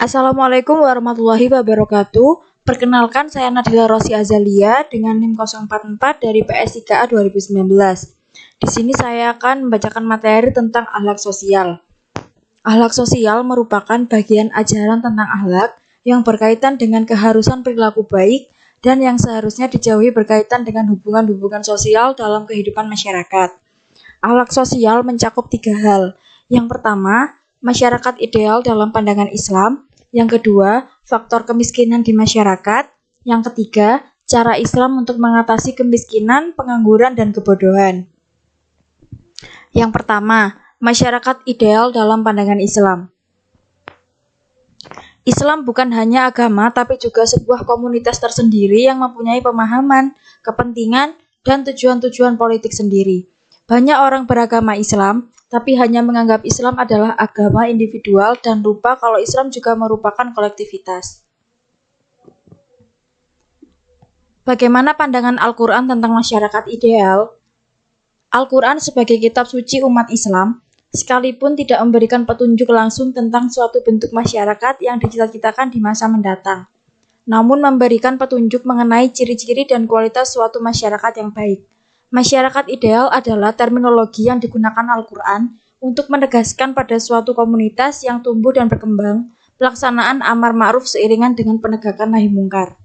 Assalamualaikum warahmatullahi wabarakatuh. Perkenalkan, saya Nadila Rosi Azalia dengan NIM 044 dari PS3A 2019. Di sini saya akan membacakan materi tentang akhlak sosial. Akhlak sosial merupakan bagian ajaran tentang akhlak yang berkaitan dengan keharusan perilaku baik dan yang seharusnya dijauhi berkaitan dengan hubungan-hubungan sosial dalam kehidupan masyarakat. Akhlak sosial mencakup 3 hal. Yang pertama, masyarakat ideal dalam pandangan Islam. Yang kedua, faktor kemiskinan di masyarakat. Yang ketiga, cara Islam untuk mengatasi kemiskinan, pengangguran, dan kebodohan. Yang pertama, masyarakat ideal dalam pandangan Islam. Islam bukan hanya agama, tapi juga sebuah komunitas tersendiri yang mempunyai pemahaman, kepentingan, dan tujuan-tujuan politik sendiri. Banyak orang beragama Islam, tapi hanya menganggap Islam adalah agama individual dan lupa kalau Islam juga merupakan kolektivitas. Bagaimana pandangan Al-Quran tentang masyarakat ideal? Al-Quran sebagai kitab suci umat Islam, sekalipun tidak memberikan petunjuk langsung tentang suatu bentuk masyarakat yang dicita-citakan di masa mendatang, namun memberikan petunjuk mengenai ciri-ciri dan kualitas suatu masyarakat yang baik. Masyarakat ideal adalah terminologi yang digunakan Al-Quran untuk menegaskan pada suatu komunitas yang tumbuh dan berkembang, pelaksanaan amar ma'ruf seiringan dengan penegakan nahi mungkar.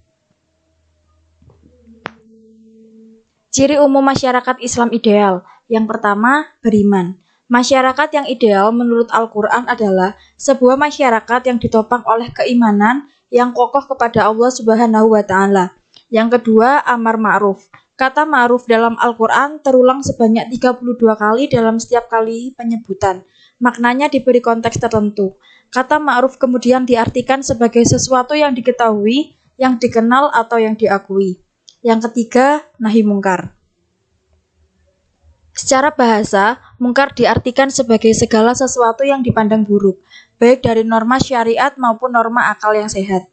Ciri umum masyarakat Islam ideal. Yang pertama, beriman. Masyarakat yang ideal menurut Al-Quran adalah sebuah masyarakat yang ditopang oleh keimanan yang kokoh kepada Allah Subhanahu wa Ta'ala. Yang kedua, amar ma'ruf. Kata ma'ruf dalam Al-Quran terulang sebanyak 32 kali dalam setiap kali penyebutan. Maknanya diberi konteks tertentu. Kata ma'ruf kemudian diartikan sebagai sesuatu yang diketahui, yang dikenal, atau yang diakui. Yang ketiga, nahi mungkar. Secara bahasa, mungkar diartikan sebagai segala sesuatu yang dipandang buruk, baik dari norma syariat maupun norma akal yang sehat.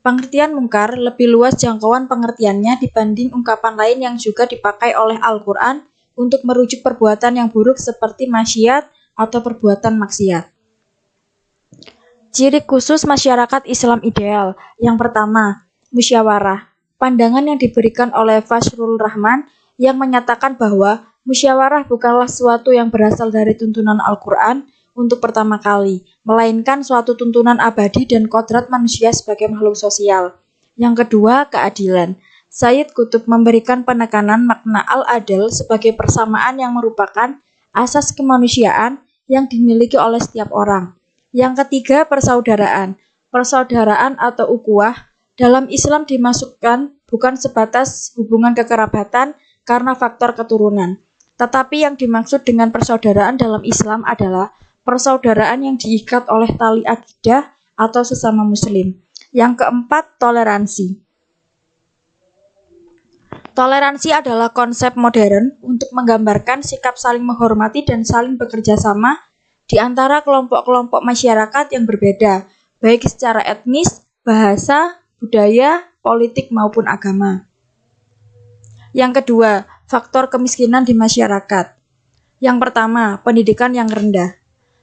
Pengertian mungkar lebih luas jangkauan pengertiannya dibanding ungkapan lain yang juga dipakai oleh Al-Quran untuk merujuk perbuatan yang buruk seperti maksiat atau perbuatan maksiat. Ciri khusus masyarakat Islam ideal. Yang pertama, musyawarah. Pandangan yang diberikan oleh Fazlur Rahman yang menyatakan bahwa musyawarah bukanlah sesuatu yang berasal dari tuntunan Al-Quran untuk pertama kali, melainkan suatu tuntunan abadi dan kodrat manusia sebagai makhluk sosial. Yang kedua, keadilan. Sayyid Qutb memberikan penekanan makna al-adl sebagai persamaan yang merupakan asas kemanusiaan yang dimiliki oleh setiap orang. Yang ketiga, persaudaraan. Persaudaraan atau ukhuwah dalam Islam dimasukkan bukan sebatas hubungan kekerabatan karena faktor keturunan, tetapi yang dimaksud dengan persaudaraan dalam Islam adalah persaudaraan yang diikat oleh tali akidah atau sesama muslim. Yang keempat, toleransi. Toleransi adalah konsep modern untuk menggambarkan sikap saling menghormati dan saling bekerja sama di antara kelompok-kelompok masyarakat yang berbeda, baik secara etnis, bahasa, budaya, politik maupun agama. Yang kedua, faktor kemiskinan di masyarakat. Yang pertama, pendidikan yang rendah.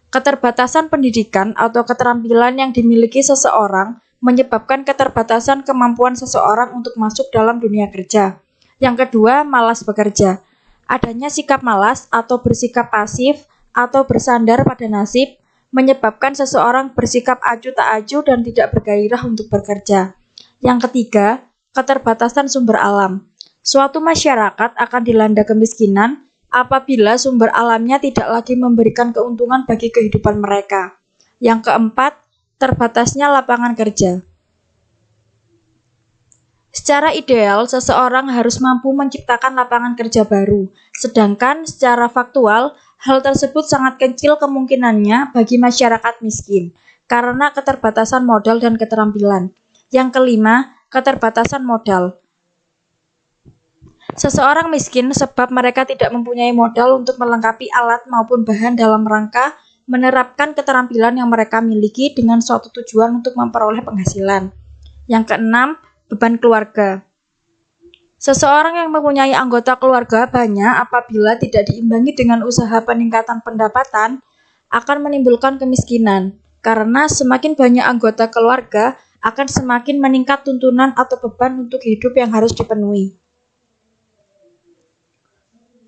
Keterbatasan pendidikan atau keterampilan yang dimiliki seseorang menyebabkan keterbatasan kemampuan seseorang untuk masuk dalam dunia kerja. Yang kedua, malas bekerja. Adanya sikap malas atau bersikap pasif atau bersandar pada nasib menyebabkan seseorang bersikap acuh tak acuh dan tidak bergairah untuk bekerja. Yang ketiga, keterbatasan sumber alam. Suatu masyarakat akan dilanda kemiskinan apabila sumber alamnya tidak lagi memberikan keuntungan bagi kehidupan mereka. Yang keempat, terbatasnya lapangan kerja. Secara ideal, seseorang harus mampu menciptakan lapangan kerja baru, sedangkan secara faktual, hal tersebut sangat kecil kemungkinannya bagi masyarakat miskin, karena keterbatasan modal dan keterampilan. Yang kelima, keterbatasan modal. Seseorang miskin sebab mereka tidak mempunyai modal untuk melengkapi alat maupun bahan dalam rangka menerapkan keterampilan yang mereka miliki dengan suatu tujuan untuk memperoleh penghasilan. Yang keenam, beban keluarga. Seseorang yang mempunyai anggota keluarga banyak apabila tidak diimbangi dengan usaha peningkatan pendapatan akan menimbulkan kemiskinan. karena semakin banyak anggota keluarga akan semakin meningkat tuntunan atau beban untuk hidup yang harus dipenuhi.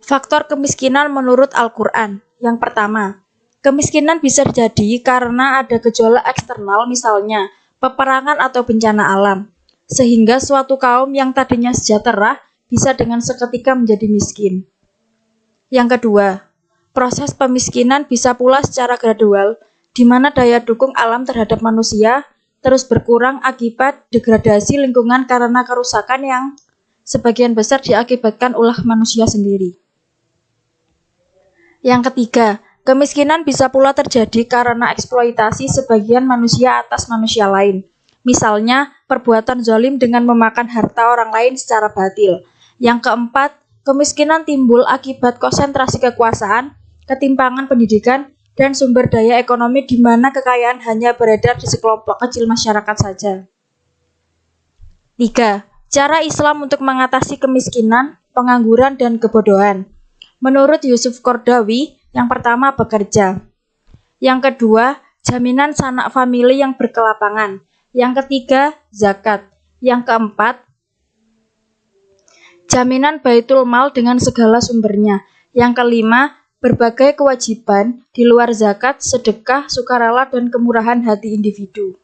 Faktor kemiskinan menurut Al-Quran. Yang pertama, kemiskinan bisa terjadi karena ada gejolak eksternal, misalnya peperangan atau bencana alam, sehingga suatu kaum yang tadinya sejahtera bisa dengan seketika menjadi miskin. Yang kedua, proses pemiskinan bisa pula secara gradual, di mana daya dukung alam terhadap manusia terus berkurang akibat degradasi lingkungan karena kerusakan yang sebagian besar diakibatkan oleh manusia sendiri. Yang ketiga, kemiskinan bisa pula terjadi karena eksploitasi sebagian manusia atas manusia lain. Misalnya, perbuatan zalim dengan memakan harta orang lain secara batil. Yang keempat, kemiskinan timbul akibat konsentrasi kekuasaan, ketimpangan pendidikan, dan sumber daya ekonomi di mana kekayaan hanya beredar di sekelompok kecil masyarakat saja. 3. Cara Islam untuk mengatasi kemiskinan, pengangguran, dan kebodohan. Menurut Yusuf Qaradawi, yang pertama bekerja. Yang kedua, jaminan sanak famili yang berkelapangan. Yang ketiga, zakat. Yang keempat, jaminan baitul mal dengan segala sumbernya. Yang kelima, berbagai kewajiban di luar zakat, sedekah, sukarela, dan kemurahan hati individu.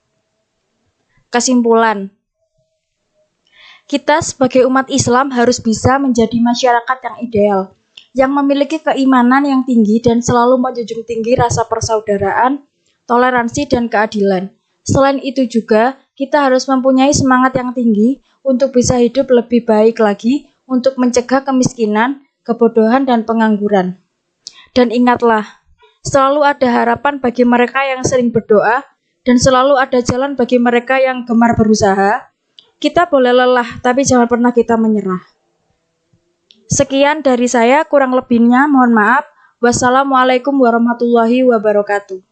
Kesimpulan, kita sebagai umat Islam harus bisa menjadi masyarakat yang ideal, yang memiliki keimanan yang tinggi dan selalu menjunjung tinggi rasa persaudaraan, toleransi, dan keadilan. Selain itu juga, kita harus mempunyai semangat yang tinggi untuk bisa hidup lebih baik lagi untuk mencegah kemiskinan, kebodohan, dan pengangguran. Dan ingatlah, selalu ada harapan bagi mereka yang sering berdoa, dan selalu ada jalan bagi mereka yang gemar berusaha. Kita boleh lelah, tapi jangan pernah kita menyerah. Sekian dari saya, kurang lebihnya mohon maaf. Wassalamualaikum warahmatullahi wabarakatuh.